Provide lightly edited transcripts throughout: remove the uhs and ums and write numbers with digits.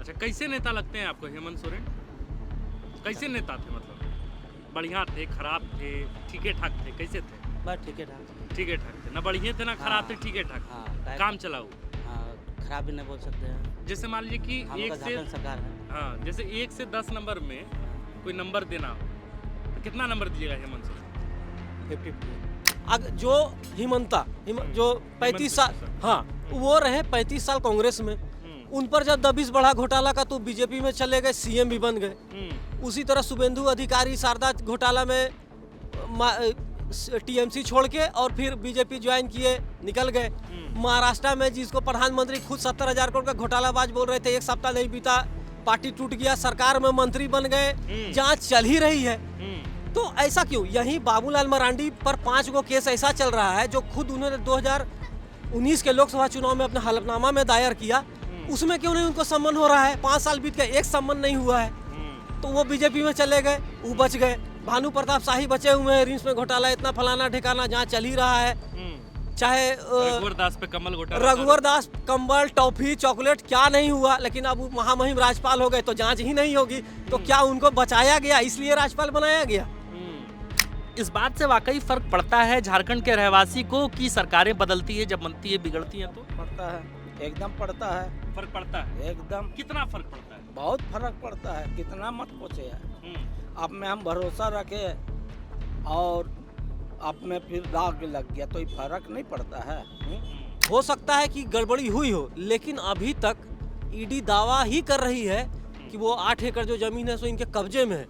अच्छा, कैसे नेता लगते हैं आपको हेमंत सोरेन? कैसे नेता थे मतलब? बढ़िया थे, खराब थे, ठीके ठाक थे, कैसे थे? बस ठीक है ठाक। ठीके ठाक थे, ना बढ़िया थे ना खराब थे, ठीके ठाक हाँ, थे, काम चलाऊ। खराब भी नहीं बोल सकते हैं। जैसे मान लीजिए कि हम लोग एक का से झारखंड सरकार है। हाँ, जैसे 1 से 10 नंबर में कोई नंबर देना हो तो कितना नंबर दीजिएगा हेमंत सोरेन? 50 जो जो 35 साल, हेमंत सोरेन। हाँ वो रहे 35 साल कांग्रेस में, उन पर जब दबिश बढ़ा घोटाला का तो बीजेपी में चले गए, सीएम भी बन गए। उसी तरह शुभेंदु अधिकारी शारदा घोटाला में टीएमसी छोड़ के और फिर बीजेपी ज्वाइन किए, निकल गए। महाराष्ट्र में जिसको प्रधानमंत्री खुद 70,000 करोड़ का घोटालाबाज बोल रहे थे, एक सप्ताह नहीं बीता पार्टी टूट गया, सरकार में मंत्री बन गए, जांच चल ही रही है। तो ऐसा क्यों? यही बाबूलाल मरांडी पर 5 गो केस ऐसा चल रहा है जो खुद उन्होंने 2019 के लोकसभा चुनाव में अपने हलफनामा में दायर किया, उसमें क्यों नहीं उनको सम्मान हो रहा है? 5 साल बीत गए, एक सम्मान नहीं हुआ है। तो वो बीजेपी में चले गए, वो बच गए। भानु प्रताप शाही बचे हुए हैं, रिम्स में घोटाला इतना फलाना ठिकाना जहाँ चल ही रहा है। चाहे रघुवर दास पे कमल घोटाला, रघुवर दास कंबल, टॉफी, चॉकलेट क्या नहीं हुआ, लेकिन अब महामहिम राज्यपाल हो गए तो जांच ही नहीं होगी। तो क्या उनको बचाया गया इसलिए राज्यपाल बनाया गया? इस बात से वाकई फर्क पड़ता है झारखंड के रहवासी को कि सरकारें बदलती है, जब बनती है बिगड़ती है तो पड़ता है, एकदम पड़ता है। फर्क पड़ता है एकदम कितना फर्क पड़ता है? बहुत फर्क पड़ता है, कितना मत पूछे यार। अब में हम भरोसा रखे और अब में फिर दाग लग गया तो ये फर्क नहीं पड़ता है। हो सकता है कि गड़बड़ी हुई हो, लेकिन अभी तक ईडी दावा ही कर रही है कि वो 8 एकड़ जो जमीन है सो इनके कब्जे में है।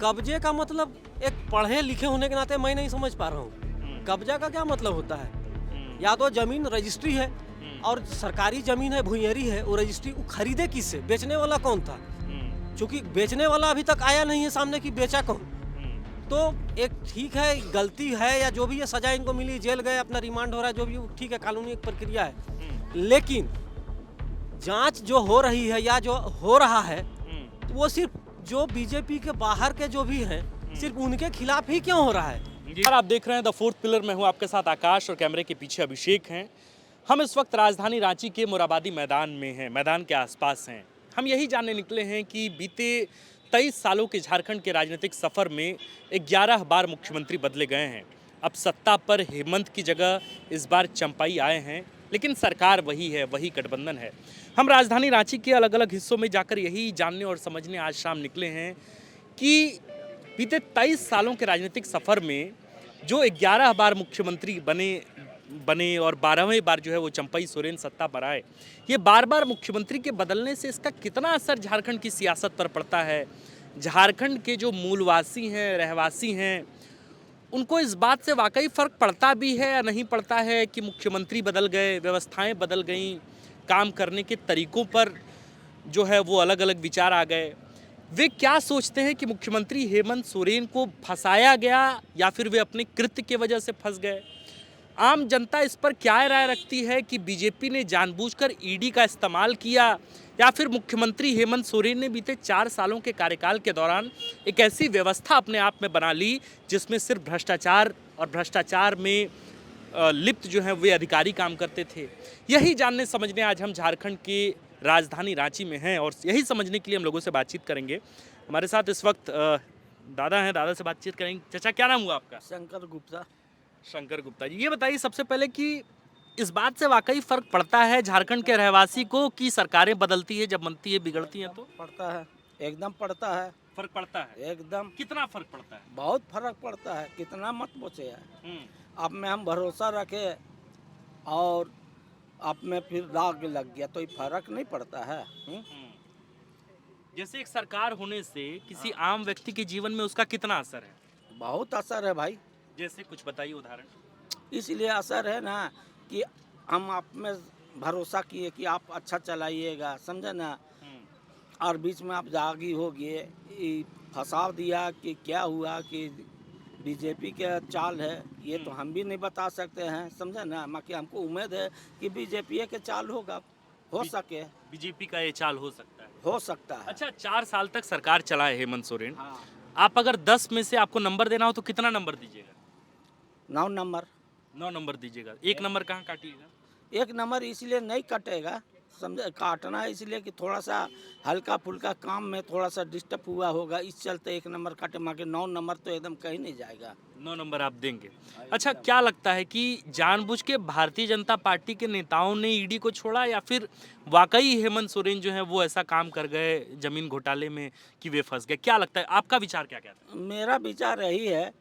कब्जे का मतलब एक पढ़े लिखे होने के नाते मैं नहीं समझ पा रहा हूँ कब्जा का क्या मतलब होता है। या तो जमीन रजिस्ट्री है और सरकारी जमीन है, भुइयरी है, वो रजिस्ट्री खरीदे किससे? बेचने वाला कौन था? क्योंकि बेचने वाला अभी तक आया नहीं है सामने कि बेचा कौन। तो एक ठीक है, गलती है या जो भी है, सजा इनको मिली, जेल गए, अपना रिमांड हो रहा है, जो भी ठीक है, कानूनी एक प्रक्रिया है। लेकिन जांच जो हो रही है या जो हो रहा है वो सिर्फ जो बीजेपी के बाहर के जो भी हैं सिर्फ उनके खिलाफ ही क्यों हो रहा है? यार आप देख रहे हैं द फोर्थ पिलर में हूँ आपके साथ आकाश और कैमरे के पीछे अभिषेक हैं। हम इस वक्त राजधानी रांची के मोराबादी मैदान में हैं, मैदान के आसपास हैं। हम यही जानने निकले हैं कि बीते 23 सालों के झारखंड के राजनीतिक सफर में 11 बार मुख्यमंत्री बदले गए हैं। अब सत्ता पर हेमंत की जगह इस बार चंपाई आए हैं, लेकिन सरकार वही है, वही गठबंधन है। हम राजधानी रांची के अलग अलग हिस्सों में जाकर यही जानने और समझने आज शाम निकले हैं कि बीते 23 सालों के राजनीतिक सफर में जो 11 बार मुख्यमंत्री बने और 12वें बार जो है वो चंपाई सोरेन सत्ता पर आए, ये बार बार मुख्यमंत्री के बदलने से इसका कितना असर झारखंड की सियासत पर पड़ता है? झारखंड के जो मूलवासी हैं, रहवासी हैं, उनको इस बात से वाकई फ़र्क पड़ता भी है या नहीं पड़ता है कि मुख्यमंत्री बदल गए, व्यवस्थाएं बदल गईं, काम करने के तरीक़ों पर जो है वो अलग अलग विचार आ गए? वे क्या सोचते हैं कि मुख्यमंत्री हेमंत सोरेन को फंसाया गया या फिर वे अपने कृत्य की वजह से फंस गए? आम जनता इस पर क्या राय रखती है कि बीजेपी ने जानबूझकर ईडी का इस्तेमाल किया या फिर मुख्यमंत्री हेमंत सोरेन ने बीते 4 सालों के कार्यकाल के दौरान एक ऐसी व्यवस्था अपने आप में बना ली जिसमें सिर्फ भ्रष्टाचार और भ्रष्टाचार में लिप्त जो है वे अधिकारी काम करते थे? यही जानने समझने आज हम झारखंड के राजधानी रांची में हैं और यही समझने के लिए हम लोगों से बातचीत करेंगे। हमारे साथ इस वक्त दादा हैं, दादा से बातचीत करेंगे। चाचा क्या नाम हुआ आपका? शंकर गुप्ता। शंकर गुप्ता जी, ये बताइए सबसे पहले कि इस बात से वाकई फर्क पड़ता है झारखंड के रहवासी को कि सरकारें बदलती है, जब बनती है बिगड़ती हैं तो? पड़ता है, एकदम पड़ता है। फर्क पड़ता है एकदम कितना फर्क पड़ता है? बहुत फर्क पड़ता है, कितना मत पूछे यार। अब में हम भरोसा रखे और अब में फिर दाग लग गया तो ये फर्क नहीं पड़ता है। जैसे एक सरकार होने से किसी आम व्यक्ति के जीवन में उसका कितना असर है? बहुत असर है भाई। जैसे कुछ बताइए उदाहरण। इसलिए असर है ना कि हम आप में भरोसा किए कि आप अच्छा चलाइएगा, समझे ना, और बीच में आप जागी हो गए, फंसा दिया कि क्या हुआ कि बीजेपी के चाल है, ये तो हम भी नहीं बता सकते हैं, समझे ना। बाकी हमको उम्मीद है कि बीजेपी के चाल होगा, हो सके बीजेपी का ये चाल हो सकता है। हो सकता है। अच्छा, 4 साल तक सरकार चलाए हेमंत सोरेन, हाँ। आप अगर 10 में से आपको नंबर देना हो तो कितना नंबर दीजिएगा? 9 नंबर। 9 नंबर दीजिएगा। 1 नंबर कहाँ काटिएगा? 1 नंबर इसलिए नहीं कटेगा, समझे, काटना है इसलिए कि थोड़ा सा हल्का फुल्का काम में थोड़ा सा डिस्टर्ब हुआ होगा, इस चलते 1 नंबर काटे, माँ के 9 नंबर तो एकदम कहीं नहीं जाएगा। 9 नंबर आप देंगे। अच्छा, क्या लगता है कि जानबूझ के भारतीय जनता पार्टी के नेताओं ने ईडी को छोड़ा, या फिर वाकई हेमंत सोरेन जो है वो ऐसा काम कर गए जमीन घोटाले में कि वे फंस गए? क्या लगता है, आपका विचार क्या कहता है? मेरा विचार यही है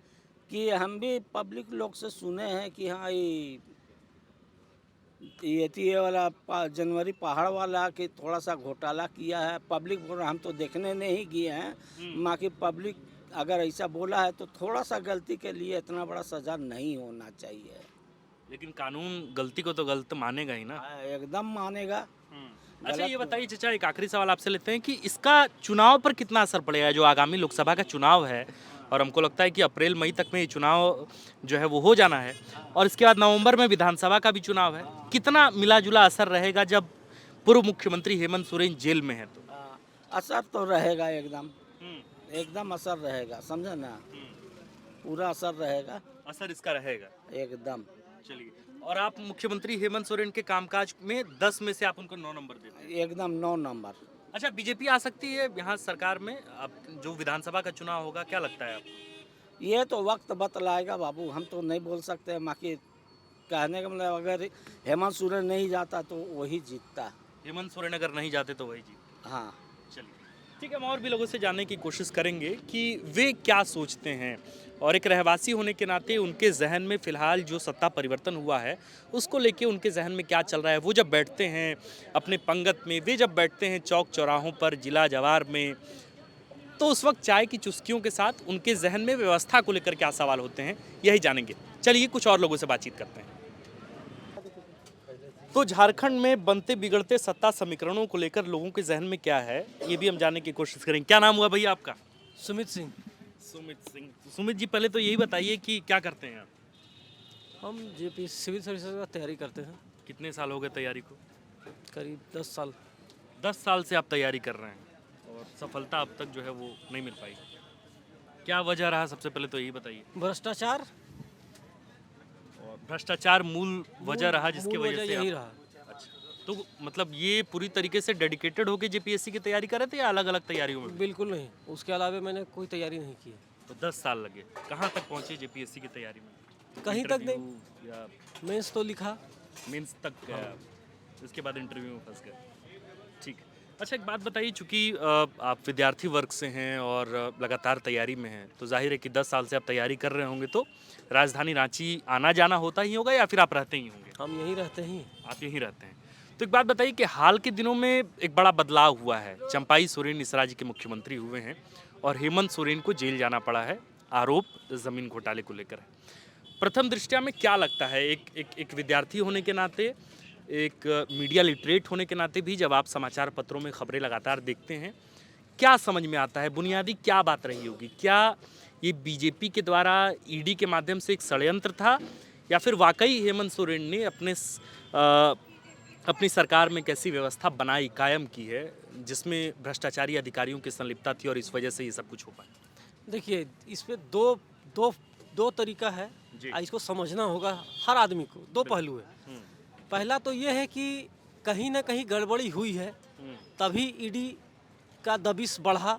कि हम भी पब्लिक लोग से सुने हैं कि हाँ ये वाला जनवरी पहाड़ वाला कि थोड़ा सा घोटाला किया है। पब्लिक बोल रहा, हम तो देखने नहीं गए हैं, माँ की पब्लिक अगर ऐसा बोला है तो थोड़ा सा गलती के लिए इतना बड़ा सज़ा नहीं होना चाहिए। लेकिन कानून गलती को तो गलत मानेगा ही ना। एकदम मानेगा। अच्छा, ये बताइए चाचा, एक आखिरी सवाल आपसे लेते हैं कि इसका चुनाव पर कितना असर पड़ेगा? जो आगामी लोकसभा का चुनाव है, और हमको लगता है कि अप्रैल मई तक में ये चुनाव जो है वो हो जाना है, और इसके बाद नवंबर में विधानसभा का भी चुनाव है, कितना मिला जुला असर रहेगा जब पूर्व मुख्यमंत्री हेमंत सोरेन जेल में है? तो असर तो रहेगा, एकदम असर रहेगा, समझे ना, पूरा असर रहेगा, असर इसका रहेगा एकदम। चलिए, और आप मुख्यमंत्री हेमंत सोरेन के कामकाज में 10 में से आप उनको 9 नंबर देते हैं? एकदम 9 नंबर। अच्छा, बीजेपी आ सकती है यहाँ सरकार में अब जो विधानसभा का चुनाव होगा, क्या लगता है आपको? ये तो वक्त बतलाएगा बाबू, हम तो नहीं बोल सकते। बाकी कहने का मतलब अगर हेमंत सोरेन नहीं जाता तो वही जीतता। हेमंत सोरेन अगर नहीं जाते तो वही जीत। हाँ, चलिए, ठीक है, हम और भी लोगों से जानने की कोशिश करेंगे कि वे क्या सोचते हैं, और एक रहवासी होने के नाते उनके जहन में फ़िलहाल जो सत्ता परिवर्तन हुआ है उसको लेके उनके जहन में क्या चल रहा है। वो जब बैठते हैं अपने पंगत में, वे जब बैठते हैं चौक चौराहों पर, जिला जवार में, तो उस वक्त चाय की चुस्कियों के साथ उनके जहन में व्यवस्था को लेकर क्या सवाल होते हैं, यही जानेंगे। चलिए, कुछ और लोगों से बातचीत करते हैं। तो झारखंड में बनते बिगड़ते सत्ता समीकरणों को लेकर लोगों के जहन में क्या है, ये भी हम जानने की कोशिश करेंगे। क्या नाम हुआ भैया आपका? सुमित सिंह। सुमित सिंह। सुमित जी, पहले तो यही बताइए कि क्या करते हैं आप? हम जेपी सिविल सर्विसेज का तैयारी करते हैं। कितने साल हो गए तैयारी को? करीब 10 साल। 10 साल से आप तैयारी कर रहे हैं, और सफलता अब तक जो है वो नहीं मिल पाई। क्या वजह रहा, सबसे पहले तो यही बताइए। भ्रष्टाचार। और भ्रष्टाचार मूल वजह रहा जिसकी मूल वजह से यही आप... रहा। अच्छा, तो मतलब ये पूरी तरीके से डेडिकेटेड होकर जेपीएससी की तैयारी कर रहे थे, या अलग अलग तैयारियों में? बिल्कुल नहीं, उसके अलावा मैंने कोई तैयारी नहीं की। तो 10 साल लगे। कहाँ तक पहुँचे जेपीएससी की तैयारी में? कहीं तक नहीं, इंटरव्यू या मेंस तो लिखा। मेंस तक गया, उसके बाद इंटरव्यू में फंस गए। ठीक। अच्छा, एक बात बताइए, चूँकि आप विद्यार्थी वर्ग से हैं और लगातार तैयारी में हैं, तो जाहिर है कि 10 साल से आप तैयारी कर रहे होंगे, तो राजधानी रांची आना जाना होता ही होगा, या फिर आप रहते ही होंगे? हम यहीं रहते हैं। आप यहीं रहते हैं। तो एक बात बताइए कि हाल के दिनों में एक बड़ा बदलाव हुआ है। चंपाई सोरेन इस राज्य के मुख्यमंत्री हुए हैं, और हेमंत सोरेन को जेल जाना पड़ा है, आरोप ज़मीन घोटाले को लेकर है। प्रथम दृष्टया में क्या लगता है, एक विद्यार्थी होने के नाते, एक मीडिया लिटरेट होने के नाते भी, जब आप समाचार पत्रों में खबरें लगातार देखते हैं, क्या समझ में आता है, बुनियादी क्या बात रही होगी? क्या ये बीजेपी के द्वारा ईडी के माध्यम से एक षड्यंत्र था, या फिर वाकई हेमंत सोरेन ने अपनी सरकार में कैसी व्यवस्था बनाई, कायम की है, जिसमें भ्रष्टाचारी अधिकारियों की संलिप्तता थी और इस वजह से ये सब कुछ हो पाया? देखिए, इसमें दो तरीका है, इसको समझना होगा हर आदमी को। दो पहलू है। पहला तो ये है कि कहीं ना कहीं गड़बड़ी हुई है, तभी ईडी का दबिश बढ़ा,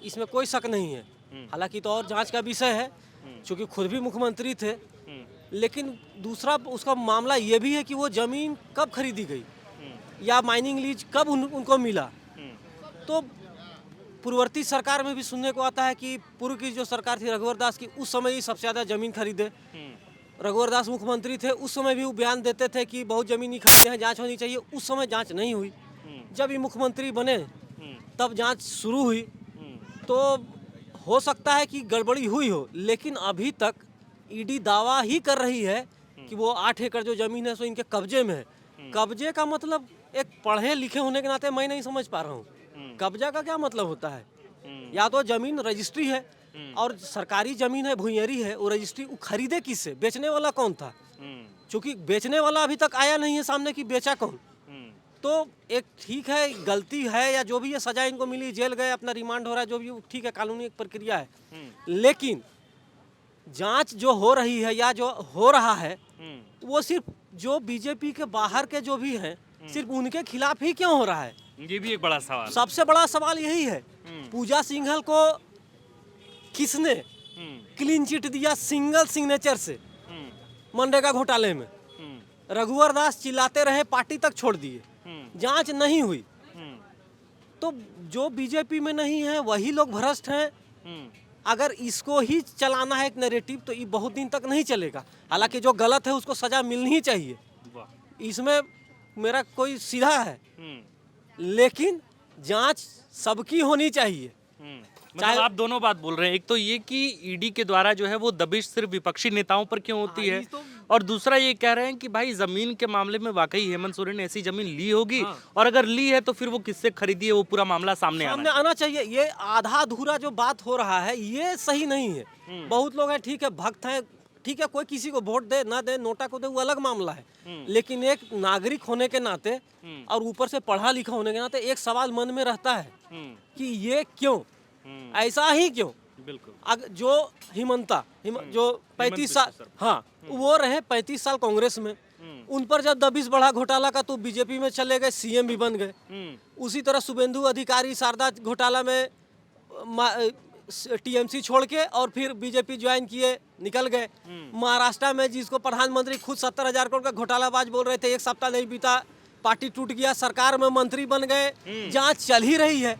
इसमें कोई शक नहीं है। हालांकि तो और जांच का विषय है, क्योंकि खुद भी मुख्यमंत्री थे। लेकिन दूसरा उसका मामला ये भी है कि वो ज़मीन कब खरीदी गई, या माइनिंग लीज कब उनको मिला। तो पूर्ववर्ती सरकार में भी सुनने को आता है कि पूर्व की जो सरकार थी रघुवर दास की, उस समय ही सबसे ज़्यादा ज़मीन खरीदे। रघुवर दास मुख्यमंत्री थे, उस समय भी वो बयान देते थे कि बहुत ज़मीन नहीं खरीदे हैं, जांच होनी चाहिए। उस समय जांच नहीं हुई। जब ये मुख्यमंत्री बने तब जांच शुरू हुई। तो हो सकता है कि गड़बड़ी हुई हो, लेकिन अभी तक ईडी दावा ही कर रही है कि वो 8 एकड़ जो ज़मीन है सो इनके कब्जे में है। कब्जे का मतलब एक पढ़े लिखे होने के नाते मैं नहीं समझ पा रहा हूँ कब्जा का क्या मतलब होता है। या तो ज़मीन रजिस्ट्री है, और सरकारी ज़मीन है, भूइयरी है, वो रजिस्ट्री वो खरीदे किससे, बेचने वाला कौन था? क्योंकि बेचने वाला अभी तक आया नहीं है सामने कि बेचा कौन। तो एक ठीक है, गलती है या जो भी है, सजा इनको मिली, जेल गए, अपना रिमांड हो रहा है, जो भी ठीक है, कानूनी एक प्रक्रिया है। लेकिन जांच जो हो रही है या जो हो रहा है, वो सिर्फ जो बीजेपी के बाहर के जो भी हैं सिर्फ उनके खिलाफ ही क्यों हो रहा है? ये भी एक बड़ा सवाल। सबसे बड़ा सवाल यही है। पूजा सिंघल को किसने क्लीन चिट दिया सिंगल सिग्नेचर से मनरेगा घोटाले में? रघुवर दास चिल्लाते रहे, पार्टी तक छोड़ दिए, जांच नहीं हुई। तो जो बीजेपी में नहीं है वही लोग भ्रष्ट हैं। अगर इसको ही चलाना है एक नैरेटिव तो ये बहुत दिन तक नहीं चलेगा। हालांकि जो गलत है उसको सजा मिलनी ही चाहिए, इसमें मेरा कोई सीधा है, लेकिन जांच सबकी होनी चाहिए। मतलब आप दोनों बात बोल रहे हैं, एक तो ये कि ईडी के द्वारा जो है वो दबिश सिर्फ विपक्षी नेताओं पर क्यों होती है, और दूसरा ये कह रहे हैं कि भाई जमीन के मामले में वाकई हेमंत सोरेन ने ऐसी जमीन ली होगी, और अगर ली है तो फिर वो किससे खरीदी है वो पूरा मामला सामने आना चाहिए। ये आधा अधूरा जो बात हो रहा है ये सही नहीं है। बहुत लोग हैं, ठीक है, भक्त हैं, ठीक है, कोई किसी को वोट दे ना दे, नोटा को दे, वो अलग मामला है। लेकिन एक नागरिक होने के नाते और ऊपर से पढ़ा लिखा होने के नाते एक सवाल मन में रहता है कि ये क्यों, ऐसा ही क्यों? बिल्कुल। जो जो 35 साल, हाँ, वो रहे 35 साल कांग्रेस में, उन पर जब दबिश बढ़ा घोटाला का तो बीजेपी में चले गए, सीएम भी बन गए। उसी तरह शुभेंदु अधिकारी शारदा घोटाला में टीएमसी छोड़ के और फिर बीजेपी ज्वाइन किए, निकल गए। महाराष्ट्र में जिसको प्रधानमंत्री खुद 70,000 करोड़ का घोटालाबाज बोल रहे थे, एक सप्ताह नहीं बीता पार्टी टूट गया, सरकार में मंत्री बन गए, जांच चल ही रही है।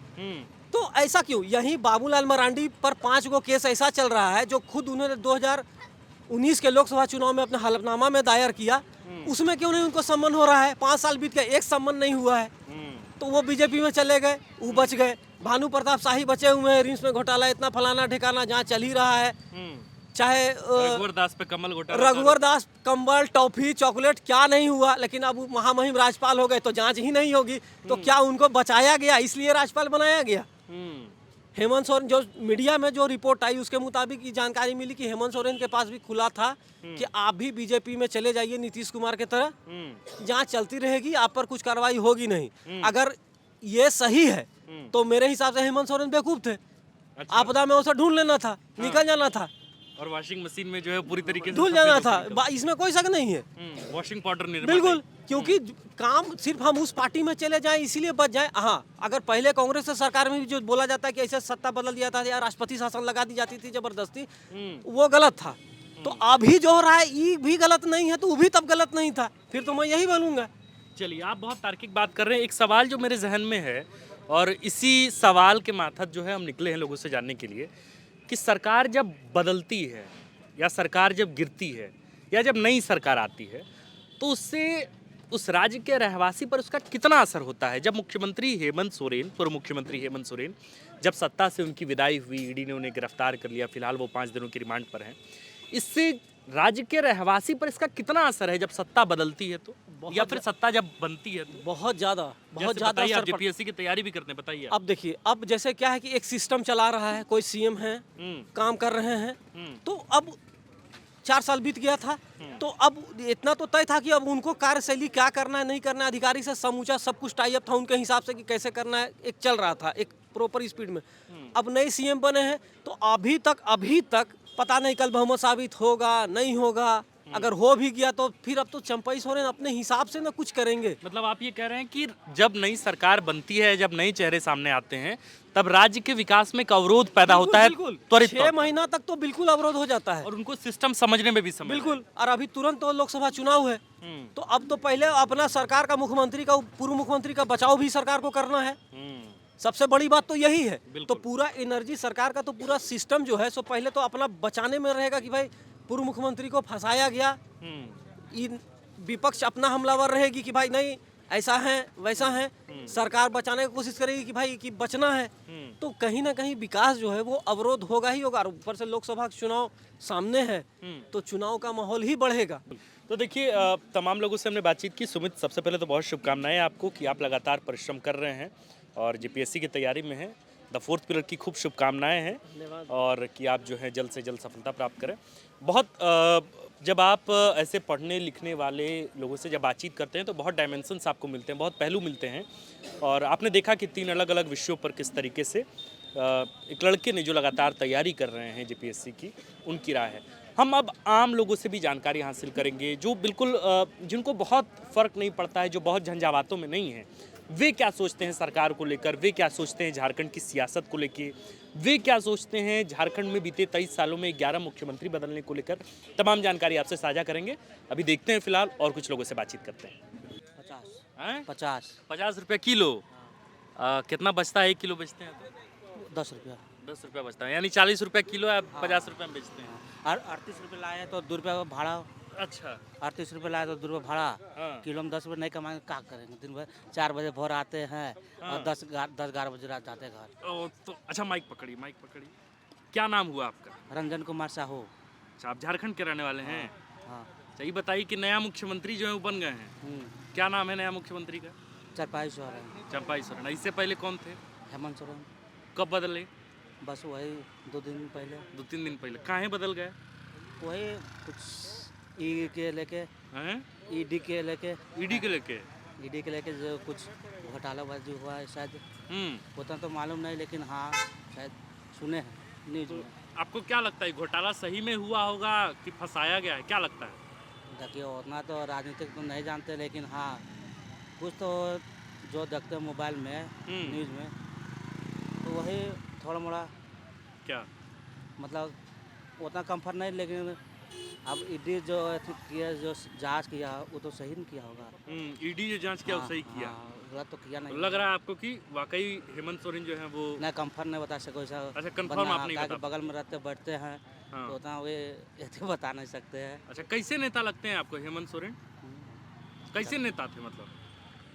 तो ऐसा क्यों? यही बाबूलाल मरांडी पर 5 गो केस ऐसा चल रहा है जो खुद उन्होंने 2019 के लोकसभा चुनाव में अपने हलफनामा में दायर किया, उसमें क्यों नहीं उनको सम्मान हो रहा है? 5 साल बीत गए, एक सम्मान नहीं हुआ है। तो वो बीजेपी में चले गए, वो बच गए। भानु प्रताप शाही बचे हुए हैं, रिम्स में घोटाला इतना फलाना ठिकाना जहाँ चल ही रहा है। चाहे रघुवर दास पे कमल घोटाला, रघुवर दास कंबल टॉफी चॉकलेट क्या नहीं हुआ, लेकिन अब महामहिम राज्यपाल हो गए तो जांच ही नहीं होगी। तो क्या उनको बचाया गया इसलिए राज्यपाल बनाया गया? हेमंत सोरेन, जो मीडिया में जो रिपोर्ट आई उसके मुताबिक ये जानकारी मिली कि हेमंत सोरेन के पास भी खुला था कि आप भी बीजेपी में चले जाइए नीतीश कुमार के तरह, जांच चलती रहेगी, आप पर कुछ कार्रवाई होगी नहीं। अगर ये सही है तो मेरे हिसाब से हेमंत सोरेन बेवकूफ थे। अच्छा। आपदा में उसे ढूंढ लेना था, निकल जाना था, और वॉशिंग मशीन में जो है पूरी तरीके से धुल जाना था, इसमें कोई शक नहीं है। वॉशिंग पाउडर निर्माण, बिल्कुल, क्योंकि काम सिर्फ हम उस पार्टी में चले जाएं इसीलिए बच जाएं। हाँ, अगर पहले कांग्रेस से सरकार में भी जो बोला जाता है कि ऐसे सत्ता बदल दिया था या राष्ट्रपति शासन लगा दी जाती थी जबरदस्ती, वो गलत था। तो अभी जो हो रहा है ये भी गलत नहीं है, तो वो भी तब गलत नहीं था, फिर तो मैं यही बोलूंगा। चलिए, आप बहुत तार्किक बात कर रहे हैं। एक सवाल जो मेरे जहन में है, और इसी सवाल के माथत जो है हम निकले हैं लोगों से जानने के लिए, कि सरकार जब बदलती है या सरकार जब गिरती है या जब नई सरकार आती है तो उससे उस राज्य के रहवासी पर उसका कितना असर होता है। जब मुख्यमंत्री हेमंत सोरेन, पूर्व मुख्यमंत्री हेमंत सोरेन, जब सत्ता से उनकी विदाई हुई, ईडी ने उन्हें गिरफ्तार कर लिया, फिलहाल वो 5 दिनों की रिमांड पर हैं, इससे राज्य के रहवासी पर इसका कितना असर है जब सत्ता बदलती है तो, या फिर सत्ता जब बनती है तो? बहुत ज़्यादा आप जेपीएससी की तैयारी भी करते हैं, बताइए। अब देखिए, अब जैसे क्या है कि एक सिस्टम चला रहा है, कोई सीएम है, काम कर रहे हैं, तो अब 4 साल बीत गया था, तो अब इतना तो तय था कि अब उनको कार्यशैली क्या करना है नहीं करना है, अधिकारी से समूचा सब कुछ टाई अप था उनके हिसाब से कि कैसे करना है, एक चल रहा था एक प्रॉपर स्पीड में। अब नए सीएम बने हैं तो अभी तक पता नहीं कल बहुमत साबित होगा नहीं होगा, अगर हो भी गया तो फिर अब तो चंपई सोरेन अपने हिसाब से ना कुछ करेंगे। मतलब आप ये कह रहे हैं कि जब नई सरकार बनती है, जब नए चेहरे सामने आते हैं, तब राज्य के विकास में एक अवरोध पैदा होता है त्वरित। 6 महीना तक तो बिल्कुल अवरोध हो जाता है, और उनको सिस्टम समझने में भी समय बिल्कुल। और अभी तुरंत तो लोकसभा चुनाव है, तो अब तो पहले अपना सरकार का, मुख्यमंत्री का, पूर्व मुख्यमंत्री का बचाव भी सरकार को करना है। सबसे बड़ी बात तो यही है। तो पूरा एनर्जी सरकार का, तो पूरा सिस्टम जो है सो पहले तो अपना बचाने में रहेगा कि भाई पूर्व मुख्यमंत्री को फंसाया गया, विपक्ष अपना हमलावर रहेगी कि भाई नहीं ऐसा है वैसा है, सरकार बचाने की कोशिश करेगी कि भाई कि बचना है। तो कहीं ना कहीं विकास जो है वो अवरोध होगा ही होगा। ऊपर से लोकसभा चुनाव सामने है तो चुनाव का माहौल ही बढ़ेगा। तो देखिए, तमाम लोगों से हमने बातचीत की। सुमित, सबसे पहले तो बहुत शुभकामनाएं आपको कि आप लगातार परिश्रम कर रहे हैं और जेपीएससी की तैयारी में हैं। द 4th पिलर की खूब शुभकामनाएं हैं, और कि आप जो है जल्द से जल्द सफलता प्राप्त करें। बहुत जब आप ऐसे पढ़ने लिखने वाले लोगों से जब बातचीत करते हैं तो बहुत डायमेंशंस आपको मिलते हैं, बहुत पहलू मिलते हैं, और आपने देखा कि 3 अलग अलग विषयों पर किस तरीके से एक लड़के ने जो लगातार तैयारी कर रहे हैं जेपीएससी की, उनकी राय है। हम अब आम लोगों से भी जानकारी हासिल करेंगे जो बिल्कुल जिनको बहुत फ़र्क नहीं पड़ता है, जो बहुत झंझावातों में नहीं है। वे क्या सोचते हैं सरकार को लेकर, वे क्या सोचते हैं झारखंड की सियासत को लेके, वे क्या सोचते हैं झारखंड में बीते 23 सालों में 11 मुख्यमंत्री बदलने को लेकर। तमाम जानकारी आपसे साझा करेंगे। अभी देखते हैं फिलहाल और कुछ लोगों से बातचीत करते हैं। 50 50 रुपये किलो। कितना बचता है? 1 किलो बेचते हैं तो 10 रुपया 10 रुपया बचता है, यानी 40 रुपये किलो है, 50 रुपये में बेचते हैं। और 38 रुपये लाए तो 2 रुपया का भाड़ा। अच्छा। 38 रुपये लाए तो 2 रुपये भाड़ा। हाँ। किलो में 10 रुपये नहीं कमाएंगे क्या करेंगे? दिन भर 4 बजे भोर आते हैं हाँ। और 10-11 बजे रात जाते हैं घर। तो अच्छा, माइक पकड़ी। क्या नाम हुआ आपका? रंजन कुमार साहू। अच्छा, आप झारखंड के रहने वाले हैं? हाँ। अच्छा, ये बताइए कि नया मुख्यमंत्री जो है वो बन गए हैं, क्या नाम है नया मुख्यमंत्री का? चरपाई सोरेन। चंपाई सोरेन। इससे पहले कौन थे? हेमंत सोरेन। कब बदले? बस वही 2 दिन पहले। 2-3 दिन पहले। काहे बदल गए? वही कुछ ई के लेके, हैं? ईडी के लेके, ईडी के लेके? ईडी के लेके जो कुछ घोटालाबाजी हुआ है शायद, उतना तो मालूम नहीं, लेकिन हाँ शायद सुने हैं न्यूज में। आपको क्या लगता है घोटाला सही में हुआ होगा कि फंसाया गया है, क्या लगता है? देखिए उतना तो राजनीतिक तो नहीं जानते, लेकिन हाँ कुछ तो जो देखते हैं मोबाइल में न्यूज़ में, तो वही थोड़ा मोड़ा क्या मतलब उतना कंफर्ट नहीं, लेकिन अब ईडी जो किया, जो जांच किया वो तो सही नहीं किया होगा। ईडी जो जांच किया वो सही किया? गलत तो किया नहीं। तो लग रहा है आपको कि वाकई हेमंत सोरेन जो है वो? नहीं, कंफर्ट नहीं बता सको ऐसा। अच्छा, कंफर्म आप नहीं बता? बगल में रहते बैठते हैं हाँ। तो उतना वे ऐसे बता नहीं सकते हैं। अच्छा, कैसे नेता लगते हैं आपको हेमंत सोरेन? कैसे नेता थे? मतलब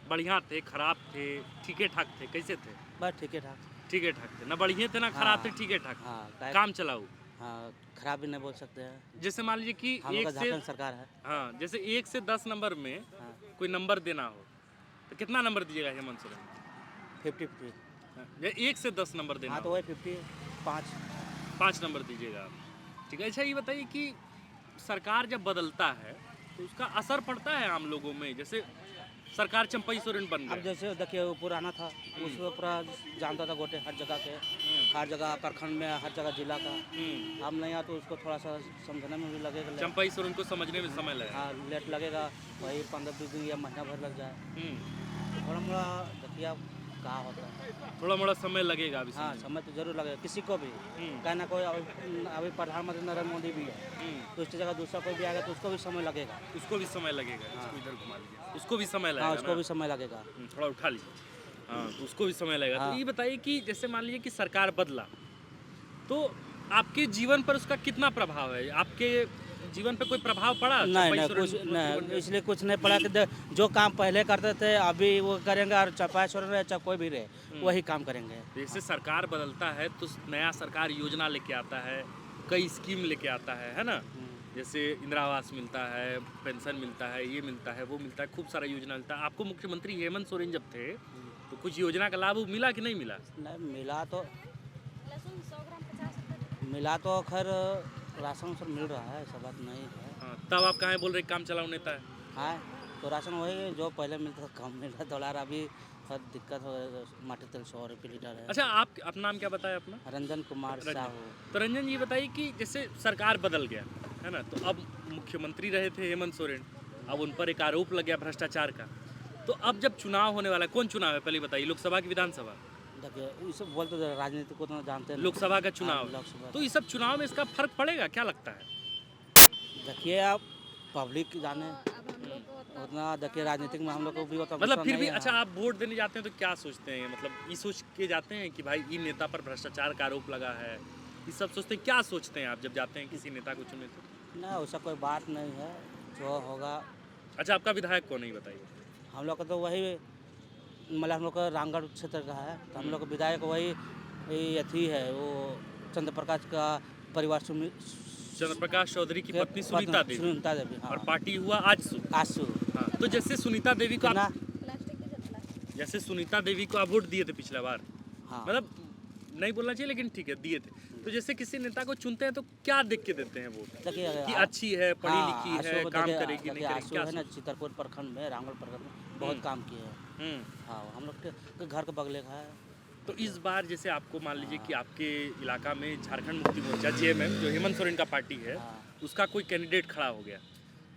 बढ़िया थे, खराब थे, ठीके ठाक थे, कैसे थे? बस ठीक है ठाक। ठीके ठाक थे, ना बढ़िया थे ना खराब थे, ठीके ठाक। हाँ, काम चलाऊ। हाँ, खराब भी नहीं बोल सकते हैं। जैसे मान लीजिए कि हम लोग का एक से झारखंड सरकार है। हाँ, जैसे 1 से 10 नंबर में हाँ। कोई नंबर देना हो तो कितना नंबर दीजिएगा हेमंत सोरेन? 50-50। या 1 से 10 नंबर देना हाँ तो हो, वही 55। 5 नंबर दीजिएगा आप। ठीक है। अच्छा, ये बताइए कि सरकार जब बदलता है तो उसका असर पड़ता है आम लोगों में? जैसे सरकार चंपई सोरेन बन अब गए, जैसे देखिए वो पुराना था, उसको पूरा जानता था गोटे हर जगह के, हर जगह प्रखंड में, हर जगह जिला का। अब नहीं आ तो उसको थोड़ा सा समझने में भी लगेगा। चंपई सोरेन को समझने में समय लगेगा। हाँ, लेट लगेगा, वही 15-20 दिन या महीना भर लग जाए। तो थोड़ा मोड़ा देखिए अब कहाँ होता है। थोड़ा मोड़ा समय लगेगा अभी। हाँ, समय तो जरूर लगेगा किसी को भी। कहीं ना कोई अभी प्रधानमंत्री नरेंद्र मोदी भी है, तो उसकी जगह दूसरा कोई भी आएगा तो उसको भी समय लगेगा। उसको भी समय लगेगा। इसको इधर घुमा लीजिए। उसको भी समय लगेगा। हाँ, उसको भी समय लगेगा। थोड़ा उठा लीजिए। हाँ, तो उसको भी समय लगेगा। हाँ। तो ये बताइए कि जैसे मान लीजिए कि सरकार बदला तो आपके जीवन पर उसका कितना प्रभाव है? आपके जीवन पे कोई प्रभाव पड़ा? नहीं चंपई नहीं, सोरेन कुछ बन नहीं, गए? इसलिए कुछ नहीं पड़ा कि जो काम पहले करते थे अभी वो करेंगे, और चपाई सोरेन रहे चाहे कोई भी रहे वही काम करेंगे। जैसे सरकार बदलता है तो नया सरकार योजना लेके आता है, कई स्कीम लेके आता है ना? जैसे इंदिरा आवास मिलता है, पेंशन मिलता है, ये मिलता है, वो मिलता है, खूब सारा योजना मिलता है। आपको मुख्यमंत्री हेमंत सोरेन जब थे तो कुछ योजना का लाभ मिला कि नहीं मिला? नहीं मिला तो खैर राशन उसन मिल रहा है, ऐसा बात नहीं है। हाँ, तब आप कहाँ बोल रहे काम चलाओ नेता है? हाँ, तो राशन वही जो पहले मिलता था कम मिल रहा है, डॉलर अभी बहुत दिक्कत हो, माटी तेल 100 रुपये लीटर है। अच्छा, आप अपना नाम क्या बताया अपना? रंजन कुमार साहू। तो रंजन जी बताइए कि जैसे सरकार बदल गया है ना, तो अब मुख्यमंत्री रहे थे हेमंत सोरेन, अब उन पर एक आरोप लग गया भ्रष्टाचार का, तो अब जब चुनाव होने वाला है, कौन चुनाव है पहले बताइए, लोकसभा की विधानसभा? देखिए ये सब बोलते थे राजनीति को तो जानते हैं। लोकसभा का चुनाव। हाँ, लोकसभा। तो इस सब चुनाव में इसका फर्क पड़ेगा, क्या लगता है? देखिए आप पब्लिक जाने उतना, देखिए राजनीतिक में हम लोग को भी उतना मतलब विश्वास फिर नहीं भी है। अच्छा, आप वोट देने जाते हैं तो क्या सोचते हैं? मतलब ये सोच के जाते हैं कि भाई इन नेता पर भ्रष्टाचार का आरोप लगा है, ये सब सोचते हैं? क्या सोचते हैं आप जब जाते हैं किसी नेता को चुने तो? नहीं, वैसा कोई बात नहीं है, जो होगा। अच्छा, आपका विधायक कौन है बताइए? हम लोग का तो वही मतलब हम लोग का रामगढ़ क्षेत्र का है, तो हम लोग का विधायक वही अथी है, वो चंद्र प्रकाश का परिवार चंद्र प्रकाश चौधरी की पत्नी सुनीता देवी। सुनीता देवी, हाँ। और पार्टी हुआ आजसू। आजसू। हाँ, तो जैसे सुनीता देवी को ना, आप, जैसे सुनीता देवी को आप वोट दिए थे पिछला बार, हाँ। मतलब नहीं बोलना चाहिए लेकिन ठीक है दिए थे, तो जैसे किसी नेता को चुनते हैं तो क्या देख के देते हैं वोट? देखिए कि अच्छी है, पढ़ी लिखी है, आजसू को काम देखिए, करेगी नहीं करेगी, आजसू क्या है ना, सोच? चितरपुर प्रखंड में, रामगढ़ प्रखंड में बहुत काम किए हैं। हाँ, हम लोग के घर के बगले का है। तो इस बार जैसे आपको मान लीजिए कि आपके इलाका में झारखंड मुक्ति मोर्चा जेएमएम जो हेमंत सोरेन का पार्टी है, उसका कोई कैंडिडेट खड़ा हो गया,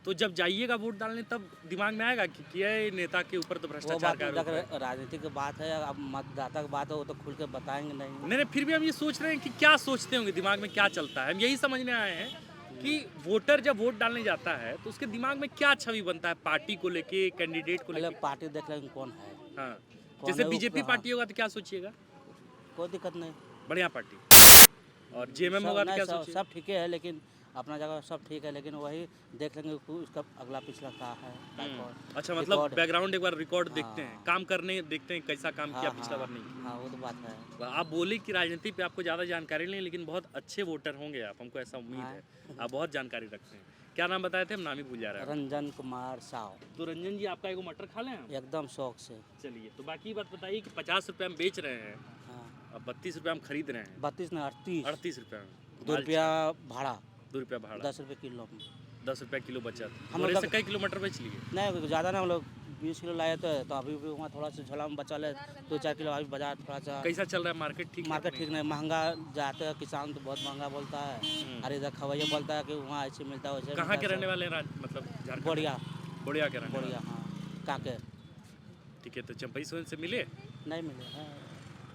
तो जब जाइएगा वोट डालने तब दिमाग में आएगा कि ये नेता के ऊपर तो वो भ्रष्टाचार का बात आरोप है। राजनीति की बात है, अब मतदाता की बात है, वो तो खुल के बताएंगे नहीं। नहीं, फिर भी हम ये सोच रहे हैं कि क्या सोचते होंगे, दिमाग में क्या चलता है। हम यही समझने आए हैं कि वोटर जब वोट डालने जाता है तो उसके दिमाग में क्या छवि बनता है पार्टी को लेके, कैंडिडेट को पहले लेके। पार्टी देख लेंगे कौन है। हाँ, कौन जैसे है वो, बीजेपी हाँ। पार्टी होगा तो क्या सोचिएगा? कोई दिक्कत नहीं। बढ़िया पार्टी। और जेएमएम सब होगा तो नहीं, क्या सब सोचिएगा? सब ठीक है, लेकिन अपना जगह सब ठीक है, लेकिन वही देख लेंगे कि उसका अगला पिछला क्या है। अच्छा, मतलब रिकॉर्ड। बैकग्राउंड एक बार रिकॉर्ड देखते हैं, हाँ। काम करने देखते हैं कैसा काम किया हाँ, पिछला बार हाँ, नहीं। हाँ, वो तो बात है। आप बोले कि राजनीति पे आपको ज़्यादा जानकारी नहीं, लेकिन बहुत अच्छे वोटर होंगे आप, हमको ऐसा उम्मीद हाँ। है। आप बहुत जानकारी रखते हैं। क्या नाम बताए थे? हम नाम ही भूल जा रहे हैं। रंजन कुमार साव, तो रंजन जी, आपका एगो मटर खा लें हम? एकदम शौक से। चलिए, तो बाकी बात बताइए कि 50 रुपये हम बेच रहे हैं, हाँ, अब 32 रुपये हम खरीद रहे हैं, 32 ने 38, 38 रुपये में 2 रुपया भाड़ा, 2 रुपया भाड़ा, 10 रुपये किलो में। 10 रुपये किलो बचत। हम और लोग ऐसे कई किलो मटर बेच लिए? नहीं ज़्यादा ना, हम लोग 20 किलो लाए थे, तो अभी भी वहाँ थोड़ा सा झोला में बचा ले, 2-4 किलो अभी बाजार थोड़ा सा। कैसा चल रहा है मार्केट? ठीक है मार्केट कि ठीक नहीं, महंगा जाते हैं, किसान तो बहुत महंगा बोलता है। अरे इधर खवैया बोलता है कि वहाँ ऐसे मिलता है वैसे नहीं? कहाँ मिलता के है, रहने वाले हैं? मतलब झारखंड? बढ़िया बढ़िया के रहने वाले? बढ़िया, हाँ, काके ठीक है, तो चंपई सोन से मिले? नहीं मिले हैं।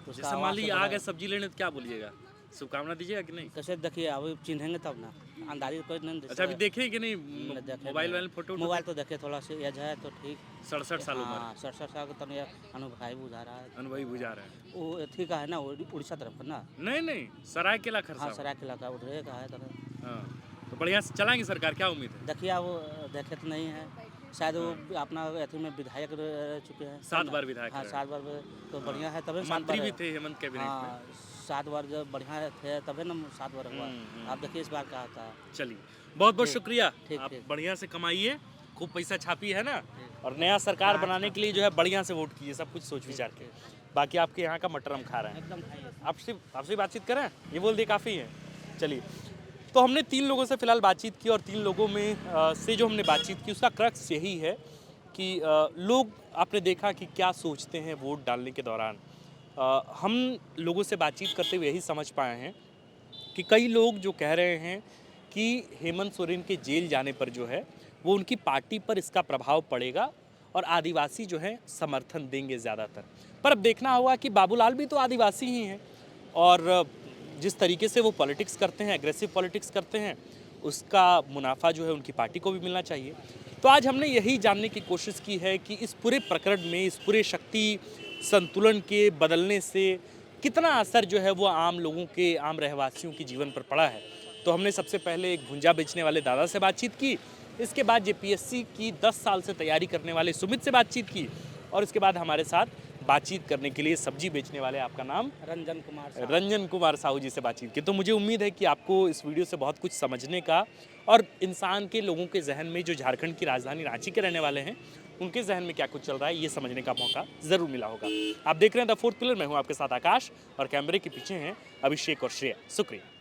उसका जैसे मान आवाज़ लीजिए से आ बड़ा- गए सब्जी लेने, तो क्या बोलिएगा? शुभकामना दीजिएगा कि नहीं? कैसे देखिए, अभी चिन्हेंगे तब ना, अंदाजी कोई नहीं अच्छा, अभी देखे कि नहीं? नहीं देखे, मोबाइल नहीं। वाले फोटो? मोबाइल तो देखे, थोड़ा सा एज है तो ठीक। 67 साल उम्र, हाँ, 67 साल का तनिक अनुभवी बुझा रहा है। अनुभवी बुझा रहे हैं। वो अथी का है ना, उड़ीसा तरफ का ना। नहीं नहीं, सरायकेला हाँ, खरसावां। सरायकेला का उधर का है तरह। हाँ, तो बढ़िया से चलाएंगे सरकार, क्या उम्मीद है? देखिए, अब वो देखे तो नहीं है, शायद वो अपना अथी में विधायक रह चुके हैं। 7 बार विधायक हाँ, रहे। 7 बार तो बढ़िया है, तभी 7 मंत्री बार भी है। थे हेमंत कैबिनेट में। हाँ, 7 बार जब बढ़िया थे तभी ना 7 बार हुआ। आप देखिए इस बार क्या होता है। चलिए, बहुत बहुत ठीक, शुक्रिया। ठीक, आप ठीक। बढ़िया से कमाइए, खूब पैसा छापी है ना, और नया सरकार बनाने के लिए जो है बढ़िया से वोट कीजिए, सब कुछ सोच विचार के। बाकी आपके यहाँ का मटर हम खा रहे हैं। एकदम खाइए। आपसे बातचीत करें, ये बोल दिए काफ़ी है। चलिए, तो हमने 3 लोगों से फिलहाल बातचीत की, और 3 लोगों में से जो हमने बातचीत की उसका क्रक्स यही है कि लोग, आपने देखा कि क्या सोचते हैं वोट डालने के दौरान। हम लोगों से बातचीत करते हुए यही समझ पाए हैं कि कई लोग जो कह रहे हैं कि हेमंत सोरेन के जेल जाने पर जो है वो उनकी पार्टी पर इसका प्रभाव पड़ेगा, और आदिवासी जो है समर्थन देंगे ज़्यादातर। पर अब देखना होगा कि बाबूलाल भी तो आदिवासी ही हैं, और जिस तरीके से वो पॉलिटिक्स करते हैं, एग्रेसिव पॉलिटिक्स करते हैं, उसका मुनाफा जो है उनकी पार्टी को भी मिलना चाहिए। तो आज हमने यही जानने की कोशिश की है कि इस पूरे प्रकरण में, इस पूरे शक्ति संतुलन के बदलने से कितना असर जो है वो आम लोगों के, आम रहवासियों के जीवन पर पड़ा है। तो हमने सबसे पहले एक भुंजा बेचने वाले दादा से बातचीत की, इसके बाद जेपीएससी की 10 साल से तैयारी करने वाले सुमित से बातचीत की, और इसके बाद हमारे साथ बातचीत करने के लिए सब्जी बेचने वाले, आपका नाम? रंजन कुमार साहू जी से बातचीत की। तो मुझे उम्मीद है कि आपको इस वीडियो से बहुत कुछ समझने का, और इंसान के, लोगों के जहन में, जो झारखंड की राजधानी रांची के रहने वाले हैं, उनके जहन में क्या कुछ चल रहा है, ये समझने का मौका ज़रूर मिला होगा। आप देख रहे हैं द फोर्थ पिलर, मैं हूँ आपके साथ आकाश, और कैमरे के पीछे हैं अभिषेक और श्रेया। शुक्रिया।